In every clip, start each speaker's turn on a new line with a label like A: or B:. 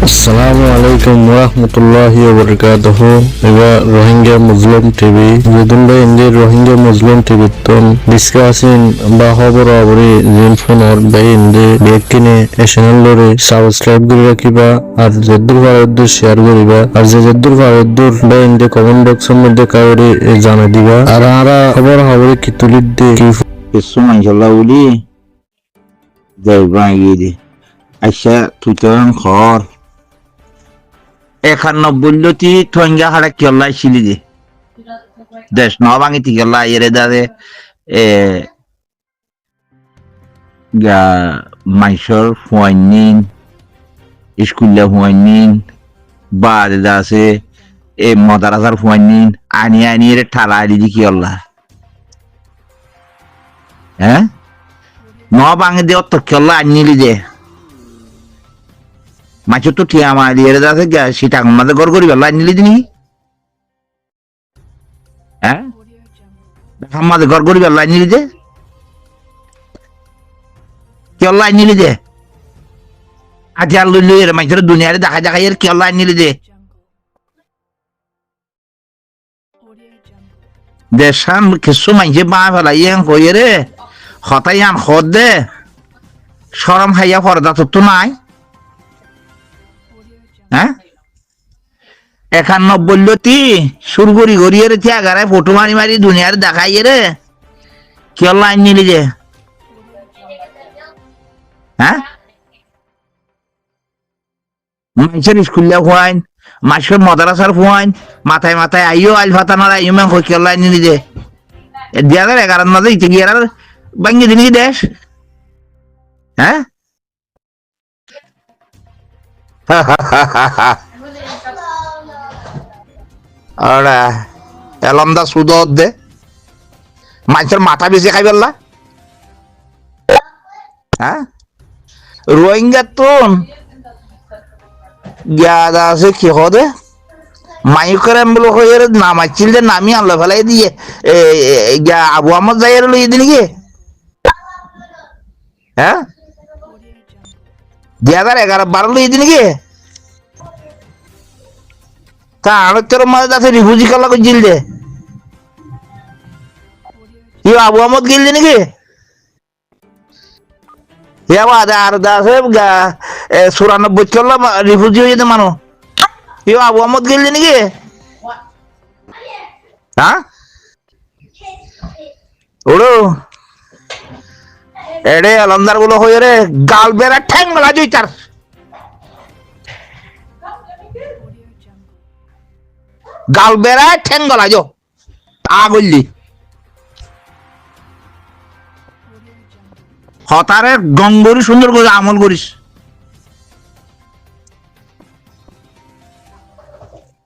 A: আসসালামু আলাইকুম ওরহমতুল্লাহি ওবরকাতুহু এবার রোহিঙ্গা মুসলিম টিভি যেদিন ভাই ইন্ডিয়ার রোহিঙ্গা মুসলিম টিভি তন ডিসকাসিং বা খবর আবরি জিন ফোনর ভাই ইন্ডি বেকিনে এ চ্যানেল লরে সাবস্ক্রাইব করে রাখিবা আর যেদুর ভারতদুর শেয়ার করিবা আর যেদুর ভারতদুর ভাই ইন্ডি কমেন্ট বক্সের মধ্যে কাউরি জানা দিবা আর আরা খবর আবরি কি তুলির দে কি
B: কিছু মাইশাল্লাহ বলি যাইবা গিয়ে আচ্ছা তুই তো খর 91 থঙ্গা হাড়া কেল্লা ছিলি যে দেশ ন ভাঙি কেল্লা এরে দাদে গা মাইসর ফুয়াইনিন স্কুলে ফুয়াইনিন বা দাদা আছে এ মদারাসার ফুয়াইনিন আনি আনি এর ঠালা আনি দি কেল্লা হ্যাঁ ন ভাঙি দে অত কেল্লা আনিলি যে মাছ তো ঠিক আমার এর দাদা সেটা আমাদের গড় করি বেলা আনিলি দিনি হ্যাঁ আমাদের ঘর করি বেলা আনিলি যে কেল্লা আনিলি যে আজ আর লইল এর মাছের দুনিয়ারে দেখা দেখা এর কেল্লা আনিলি যে দেশান কিছু মাইছে বা ফেলা ইয়ে কই রে হতাই আন হদ দে সরম খাইয়া পর্দা তো নাই হ্যাঁ 91 সুরগুড়ি গড়িয়ে রে আগারে ফটো মারি মারি দুনিয়ার দেখাইয়ে রে কেল্লা আনিলি যে হ্যাঁ মানুষের স্কুলে ফুয়াইন মানুষের মদারাসার ফুয়াইন মাথায় মাথায় আইও আইল ফাতানার আইও ম্যাম কেল্লা আনিলি যে 2011 মাঝে ইতে গিয়ে আর ভাঙিয়ে দিনি দেশ হ্যাঁ আরে এলমদা সুদ দে মানুষের মাথা বেশি খাই পেলা হ্যাঁ রোহিঙ্গা তো গিয়াদা আছে কি হদে মাইকের এমবলো হয়ে নামাচ্ছিল যে নামি আল্লাহ ফেলাই দিয়ে আবু আহমদ যাই লই দিন কি হ্যাঁ 2011-12 লই দিন কি তা আড়তের মাঝে আছে রিফিউজি খেলা করছিল যে ইউ আবু আহমদ গেল নাকি আর আছে 94 চললাম রিফিউজি হয়ে যেতে মানো ইউ আবু আহমদ গেল নাকি হ্যাঁ ওড়ো এড়ে আলমদার গুলো হয়ে রে গাল বেড়া ঠ্যাং মেলা জুই তার গাল বেড়া ঠ্যাং গলা যো আগলি হতারে গঙ্গরি সুন্দর করে আমল করিস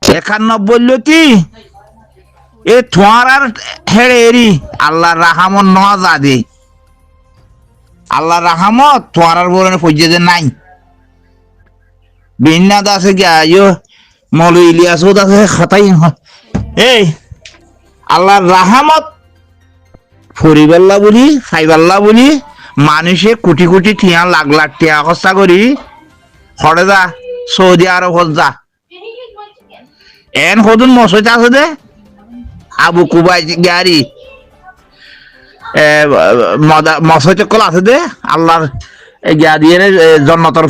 B: 91 কি এ থোয়ার আর হেড়ে এরি আল্লাহ রাহামত নজা দে আল্লাহ রাহামত থোয়ার বলে ফজ্জে নাই বিন্নাদ আছে কি আয়ো মৌলভী ইলিয়াস আছে খাতাই এই আল্লাহর রাহামত ফরিবাল্লা বলি খাইবাল্লা বলি মানুষে কোটি কোটি টিয়া লাখ লাখ টিয়া খরচা করি হরে যা সৌদি আরব যা এন সদুন মসজিদ আছে দে আবু কুবাই গাড়ি মসজিদ কল আছে দে আল্লাহর গিয়া দিয়ে জন্নতর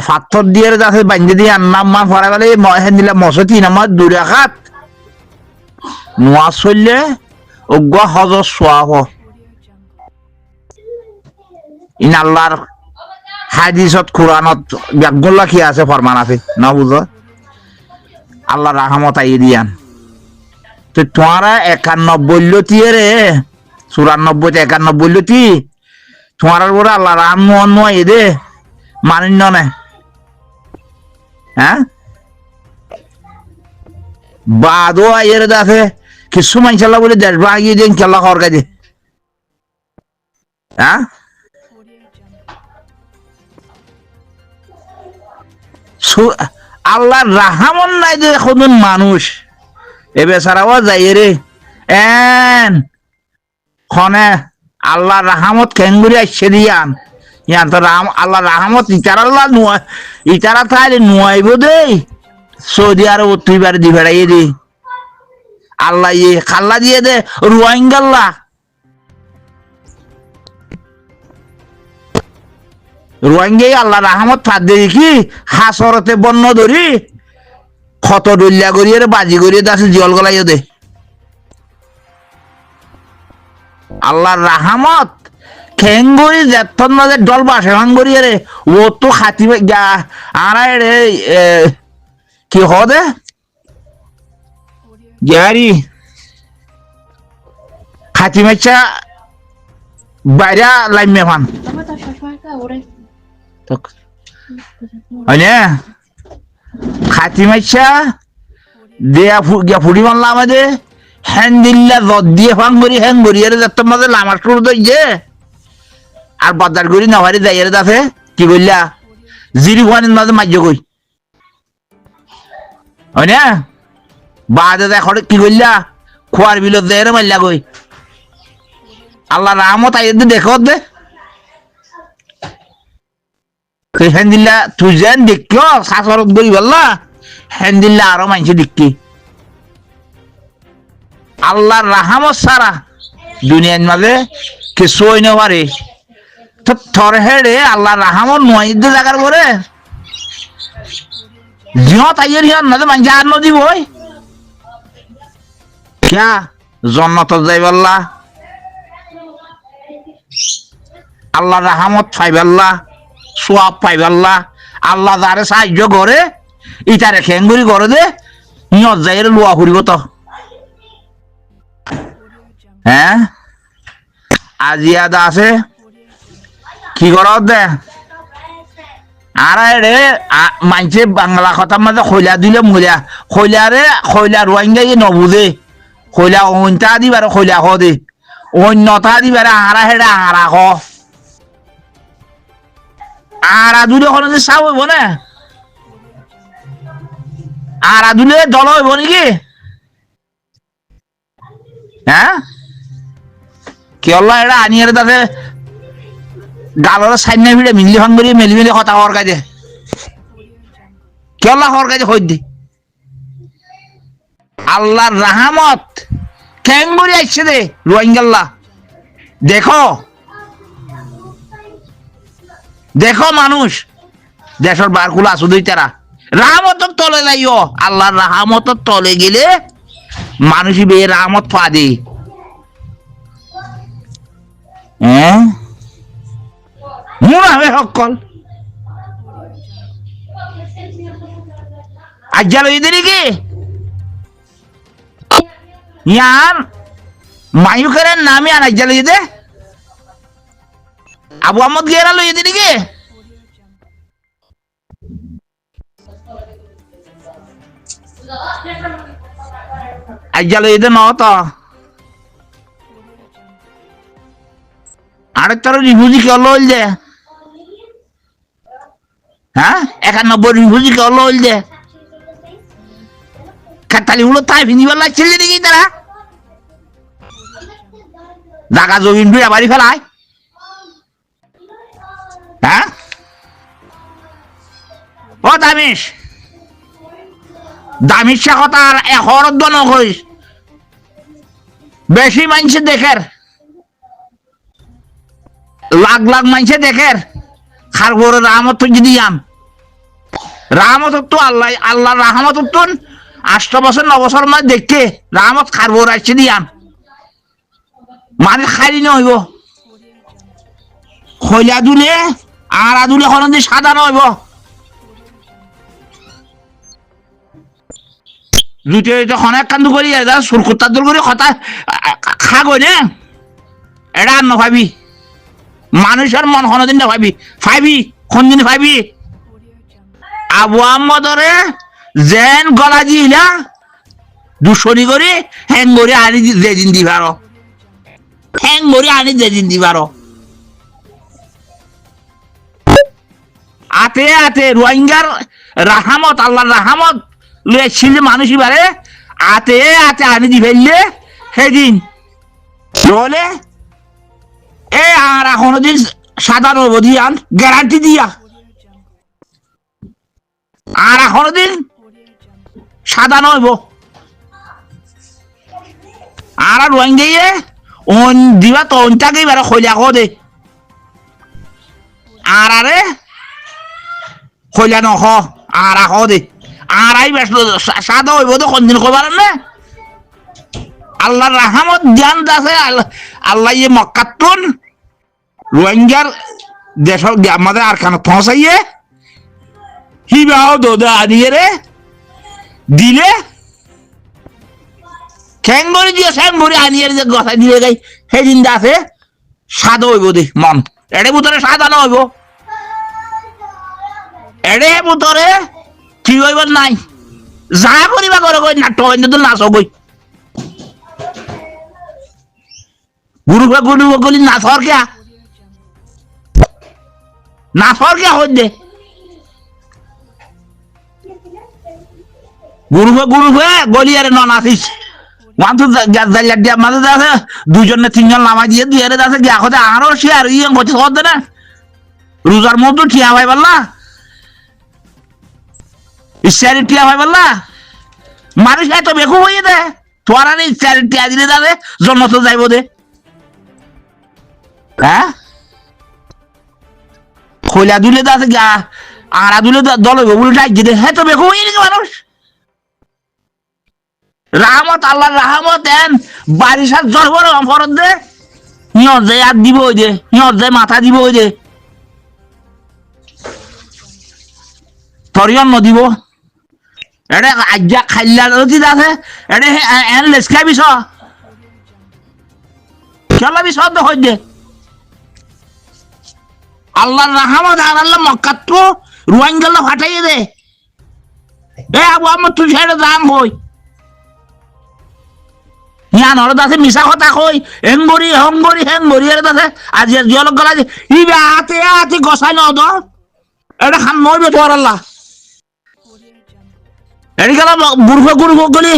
B: পাথর দিয়ে যাচ্ছে বান্ধে দিয়ে নাম মা ফরা গেলে দিলে মসজিদ নামাজ দূরে খাত নোয়া চললে অজ্ঞ হজর সোয়াহ ইন আল্লাহর হাদিসত কোরআনত ব্যাগগুলা কি আছে ফরমান আছে না বুঝো আল্লাহ রাহমত আই দিয়ান তো তোমারা 91 রে 94 91 তোমার বড় আল্লাহ রাম নয় এ দে মানিন্য না হ্যাঁ বাদও আইয়ের আছে কিছু মাইশাল্লাহ বলে দেশ ভাগিয়ে দিন খেলা হওয়ার কাজে হ্যাঁ আল্লাহর রাহামন নাই যে এখন মানুষ এ বেচারাও যাই রে এন খনে আল্লাহর রাহামত খেঙ্গুরি আসছে দিয়ান ইয়ান তো আল্লাহ রাহমত ইতারা তাইলে নুয়াইব দেই সৌদি আরব তুইবার দি বেড়াইয়ে দি আল্লাহ খাল্লা দিয়ে দে রোহিঙ্গাল্লা রোহিঙ্গাই আল্লাহ রাহমত ফাঁদ দেই কি হাসরতে বন্য ধরি ক্ষত ডলিয়া করিয়ে বাজি করিয়ে দাসে জল গলাইও দে আল্লাহর রাহমত খেঙ্গুরি যেতন মাঝে ডল বাসে ভাঙ্গরি রে ও তো খাতি আড়াই রে কি হদে গেরি খাতি মেচা বাইরা লাইমে ফান খাতি মেচা দেয়া ফুটি মানলা আমাদের হ্যান দিল্লা রদ দিয়ে ভাঙ্গরি হ্যান গড়িয়ে যেতন মাঝে লামার সুর দইছে আর বাজার করি না ভারি যাইয়ের দাফে কি বললা জিরি ওয়ানের মাঝে মাঝে কই হয় না বাদে দেখো কি বললা খোয়ার বিলত যাইয়ের মারলা কই আল্লাহ রাহমত আইয়ে দেখো দে হ্যান দিল্লা তুই যেন দেখো শাসরত করি বললা হ্যান দিল্লা আরো মানুষ দেখি আল্লাহর রাহমত সারা দুনিয়ার মাঝে কিছু হইতে পারে তো থর হেড়ে আল্লাহ রাহমত নয়দে জায়গার করে জিহত আইয়ের হিয়ন না মানে আর নদী বই ক্যা জন্নত যাইবাল্লাহ আল্লাহ রাহমত পাইবাল্লাহ সোয়াব পাইবাল্লাহ আল্লাহ যারে সাহায্য করে ইটারে খেঙ্গুরি করে দে নিয়ত যাইয়ের লোয়া ফুরিব তো হ্যাঁ আজিয়াদা আছে কি কর দে আর রে মানছে বাংলা কথার মাঝে খৈলা দিলে মহিলা খৈলারে খৈলা রোহিঙ্গা নবুদে খৈলা অন্যতা দিবার খৈলা খ দে অন্যতা দিবার আরা হেড়ে আরা খ আরা দুলে কোনো যে চাও হইব না আরা দুলে দল হইব নাকি হ্যাঁ কি আল্লাহ এটা আনিয়ে তাতে গালর সাইন ভিড়ে মিলি ভাঙ্গরি মেলি মেলি কথা হওয়ার কাজে কে আল্লাহ হওয়ার কাজে হইত দি আল্লাহর রাহমত খেঙ্গুরি আসছে দে রোহিঙ্গাল্লাহ দেখো দেখো মানুষ দেশের বারকুলা আসু দুই তারা রাহমতর তলে যাইও আল্লাহর রাহমতর তলে গেলে মানুষই বে রাহমত পা দে হ্যাঁ মুনাফে সকল আজ্জাল হইতে নাকি ইয়ান মায়ুকের নামে আর আজ্জাল হইতে আবু আহমদ গিয়ারা লইতে নাকি আজ্জাল হইতে নত আরে তোর রিফিউজি কে হল যে হ্যাঁ 91 রিফিউজি কে হল যে খাতালি হলো তাই ভিনিবার লাগছিল নাকি তারা জাগা জমিন বিড়া বাড়ি ফেলায় হ্যাঁ ও দামিশ দামিশা কথা আর হরদ নকইস বেশি মানুষ দেখের লাখ লাখ মানুষে দেখের খারবর রাহমত যদি আন রাহমত তো আল্লাহ আল্লাহ রাহমত তো 8 বছর 9 বছর মাঝে দেখতে রাহমত খারবর আসছে দিয়ান মানে খাইলি নইব খৈলা দুলে আর আদুলে হন সাদা নইব দুটো যখন এক কান্দু করি সুরকুত্তার দূর করে কথা খাগো নে এটা আর নভাবি মানুষের মন কোনদিন না ভাবি কোন দিন ভাবি আবু আহমদরে যেন গলা দিলা দুশনি করে হ্যাং করে আনি যেদিন দিবার হ্যাং করে আনি যেদিন দিবার আতে আতে রোহিঙ্গার রাহমত আল্লাহর রাহমত লইছিল মানুষই বারে আতে আতে আনি দি ফেললে সেদিন বলে এ আর কোনদিন সাদা নব দিয়ান গ্যারান্টি দিয়া আর এখন দিন সাদা নইব আর রোহিঙ্গা ওন দিবা তো ওনটাকে এবার খৈলা দে আর আরে খৈলা নখ আর দে আর আই বেশ সাদা হইব তো কোনদিন কবার না আল্লাহর রাহমত জ্ঞান আছে আল্লাহ ইয়ে মক্কাতুন রোহিঙ্গার দেশ আমাদের আর খানা পৌঁছাইয়ে হিবাও দোদা আনিয়ে রে দিলে ঠ্যাংবরি দিয়ে ঠ্যাংবরি আনিয়ে যে গথায় দিয়ে যাই সেদিন আছে সাদা হইব দে মন এড়ে ভিতরে সাদা না হইব এড়ে ভিতরে কি হইব নাই যা করিবা করে কই নাট্য হইনি তো নাচ হবই গুরু গলি নাচ হর কে নাচ হর কে হই দে গুরু গলি আরে নন আসিস ওয়ান্টু জাল্লা দিয়া মাঝে আছে দুইজন না তিনজন নামা দিয়ে দুই আরে আছে গিয়া কথা আরো সে আর ইয়ে করতে হদ না রোজার মধ্যে ঠিয়া ভাই বললা ইচ্ছারি টিয়া ভাই বললা মানুষ এত বেকু হয়ে দে তোর আর ইচ্ছারি টিয়া দিলে যাবে জন্ম তো যাইব দে হ্যাঁ খোলা দুলে আছে গা আড়া দুলে দল উল্টাই দিতে হ্যাঁ তো বেকু হয়ে গেছে মানুষ রাহমত আল্লাহর রাহমত এন বারিশার জ্বর বড় ফরত দে হিয়র যে হাত দিব ওই দে হিয়র যে মাথা দিব ওই দে তরিয়ন নদিব এটা আজ্ঞা খাইলা রতিত আছে এটা এন লেসকা বিষ খেলা বিষ হই দে আল্লাহর রাহমত আর আল্লাহ মক্কাতো রোহিঙ্গা ফাটাইয়ে দে এ আবু আমার তুই ছেড়ে দাম হই ইয়ান হলো দাসে মিছা কথা কই হেংবরি এর দাসে আজি জিয়লক গলা ইবা আতে গসাই নদ এটা খান নইবে তোর আল্লাহ এডি গলা বুরফা গুরু গলি